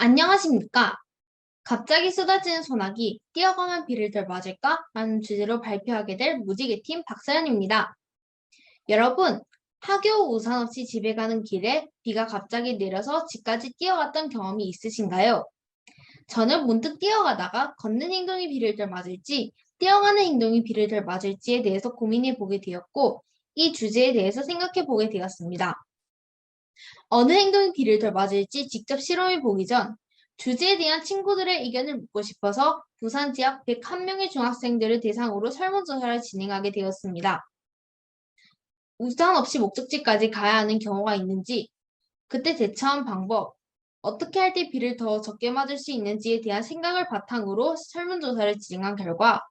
안녕하십니까? 갑자기 쏟아지는 소나기, 뛰어가면 비를 덜 맞을까? 라는 주제로 발표하게 될 무지개팀 박서연입니다. 여러분, 학교 우산 없이 집에 가는 길에 비가 갑자기 내려서 집까지 뛰어갔던 경험이 있으신가요? 저는 문득 뛰어가다가 걷는 행동이 비를 덜 맞을지, 뛰어가는 행동이 비를 덜 맞을지에 대해서 고민해 보게 되었고, 이 주제에 대해서 생각해 보게 되었습니다. 어느 행동이 비를 덜 맞을지 직접 실험해 보기 전 주제에 대한 친구들의 의견을 묻고 싶어서 부산 지역 101명의 중학생들을 대상으로 설문조사를 진행하게 되었습니다. 우산 없이 목적지까지 가야 하는 경우가 있는지, 그때 대처한 방법, 어떻게 할 때 비를 더 적게 맞을 수 있는지에 대한 생각을 바탕으로 설문조사를 진행한 결과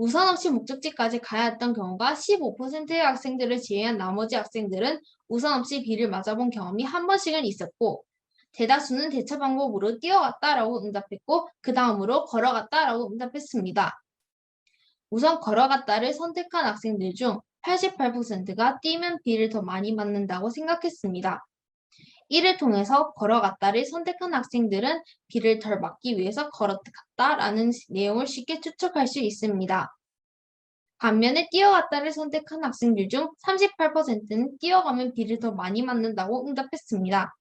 우산 없이 목적지까지 가야 했던 경우가 15%의 학생들을 제외한 나머지 학생들은 우산 없이 비를 맞아본 경험이 한 번씩은 있었고, 대다수는 대처 방법으로 뛰어갔다라고 응답했고, 그 다음으로 걸어갔다라고 응답했습니다. 우선 걸어갔다를 선택한 학생들 중 88%가 뛰면 비를 더 많이 맞는다고 생각했습니다. 이를 통해서 걸어갔다를 선택한 학생들은 비를 덜 맞기 위해서 걸어갔다라는 내용을 쉽게 추측할 수 있습니다. 반면에 뛰어갔다를 선택한 학생들 중 38%는 뛰어가면 비를 더 많이 맞는다고 응답했습니다.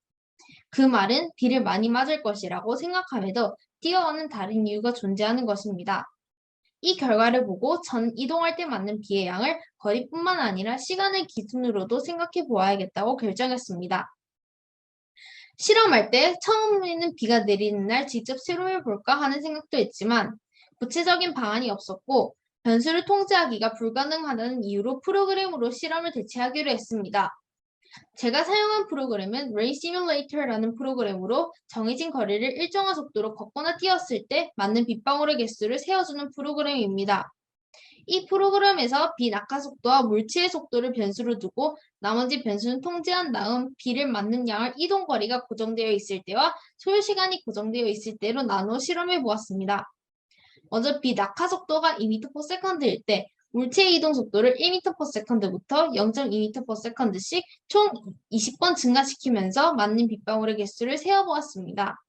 그 말은 비를 많이 맞을 것이라고 생각함에도 뛰어가는 다른 이유가 존재하는 것입니다. 이 결과를 보고 전 이동할 때 맞는 비의 양을 거리뿐만 아니라 시간을 기준으로도 생각해 보아야겠다고 결정했습니다. 실험할 때 처음에는 비가 내리는 날 직접 실험해 볼까 하는 생각도 했지만 구체적인 방안이 없었고 변수를 통제하기가 불가능하다는 이유로 프로그램으로 실험을 대체하기로 했습니다. 제가 사용한 프로그램은 Ray Simulator라는 프로그램으로 정해진 거리를 일정한 속도로 걷거나 뛰었을 때 맞는 빗방울의 개수를 세어주는 프로그램입니다. 이 프로그램에서 비 낙하 속도와 물체의 속도를 변수로 두고 나머지 변수는 통제한 다음 비를 맞는 양을 이동 거리가 고정되어 있을 때와 소요 시간이 고정되어 있을 때로 나누어 실험해 보았습니다. 먼저 비 낙하 속도가 2m/s일 때 물체의 이동 속도를 1m/s부터 0.2m/s씩 총 20번 증가시키면서 맞는 빗방울의 개수를 세어보았습니다.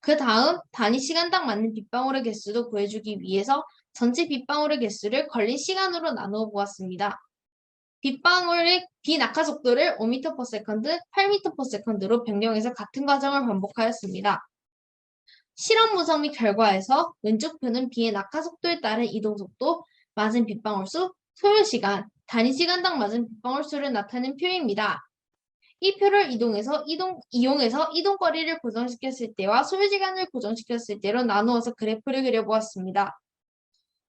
그 다음 단위 시간당 맞는 빗방울의 개수도 구해주기 위해서 전체 빗방울의 개수를 걸린 시간으로 나누어 보았습니다. 비 낙하 속도를 5m/s, 8m/s로 변경해서 같은 과정을 반복하였습니다. 실험 분석 및 결과에서 왼쪽 표는 비의 낙하 속도에 따른 이동 속도, 맞은 빗방울 수, 소요 시간, 단위 시간당 맞은 빗방울 수를 나타낸 표입니다. 이 표를 이용해서 이동 거리를 고정시켰을 때와 소요 시간을 고정시켰을 때로 나누어서 그래프를 그려보았습니다.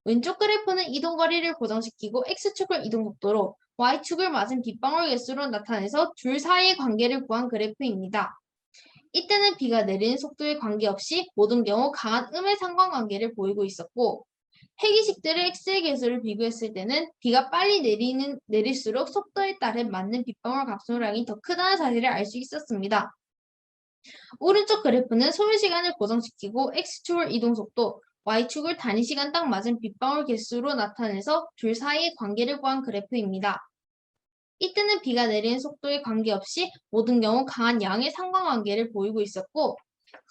왼쪽 그래프는 이동 거리를 고정시키고 X축을 이동 속도로, Y축을 맞은 빗방울 개수로 나타내서 둘 사이의 관계를 구한 그래프입니다. 이때는 비가 내리는 속도에 관계없이 모든 경우 강한 음의 상관관계를 보이고 있었고, 해기식들의 X의 개수를 비교했을 때는 비가 빨리 내릴수록 속도에 따른 맞는 빗방울 갑수량이 더 크다는 사실을 알 수 있었습니다. 오른쪽 그래프는 소요 시간을 고정시키고 X축을 이동 속도, Y축을 단위 시간 딱 맞은 빗방울 개수로 나타내서 둘 사이의 관계를 구한 그래프입니다. 이때는 비가 내리는 속도에 관계없이 모든 경우 강한 양의 상관관계를 보이고 있었고,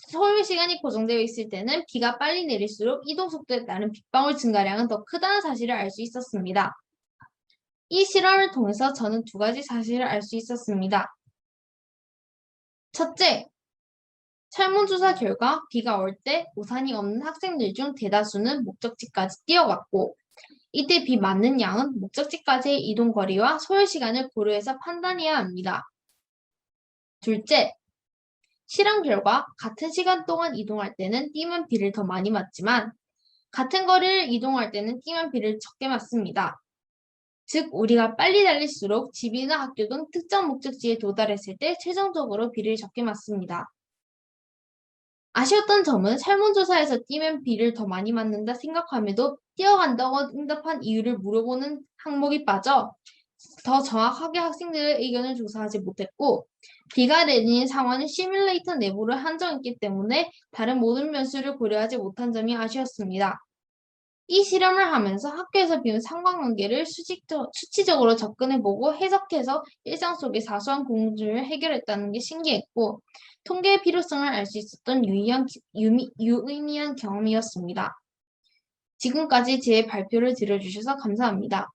소요 시간이 고정되어 있을 때는 비가 빨리 내릴수록 이동 속도에 따른 빗방울 증가량은 더 크다는 사실을 알 수 있었습니다. 이 실험을 통해서 저는 두 가지 사실을 알 수 있었습니다. 첫째, 설문조사 결과 비가 올 때 우산이 없는 학생들 중 대다수는 목적지까지 뛰어갔고, 이때 비 맞는 양은 목적지까지의 이동 거리와 소요 시간을 고려해서 판단해야 합니다. 둘째, 실험 결과 같은 시간 동안 이동할 때는 뛰면 비를 더 많이 맞지만 같은 거리를 이동할 때는 뛰면 비를 적게 맞습니다. 즉, 우리가 빨리 달릴수록 집이나 학교 등 특정 목적지에 도달했을 때 최종적으로 비를 적게 맞습니다. 아쉬웠던 점은 설문조사에서 뛰면 비를 더 많이 맞는다 생각함에도 뛰어간다고 응답한 이유를 물어보는 항목이 빠져 더 정확하게 학생들의 의견을 조사하지 못했고, 비가 내리는 상황은 시뮬레이터 내부를 한정했기 때문에 다른 모든 변수를 고려하지 못한 점이 아쉬웠습니다. 이 실험을 하면서 학교에서 배운 상관관계를 수치적으로 접근해보고 해석해서 일상 속의 사소한 공들을 해결했다는 게 신기했고, 통계의 필요성을 알 수 있었던 유의미한 경험이었습니다. 지금까지 제 발표를 들어주셔서 감사합니다.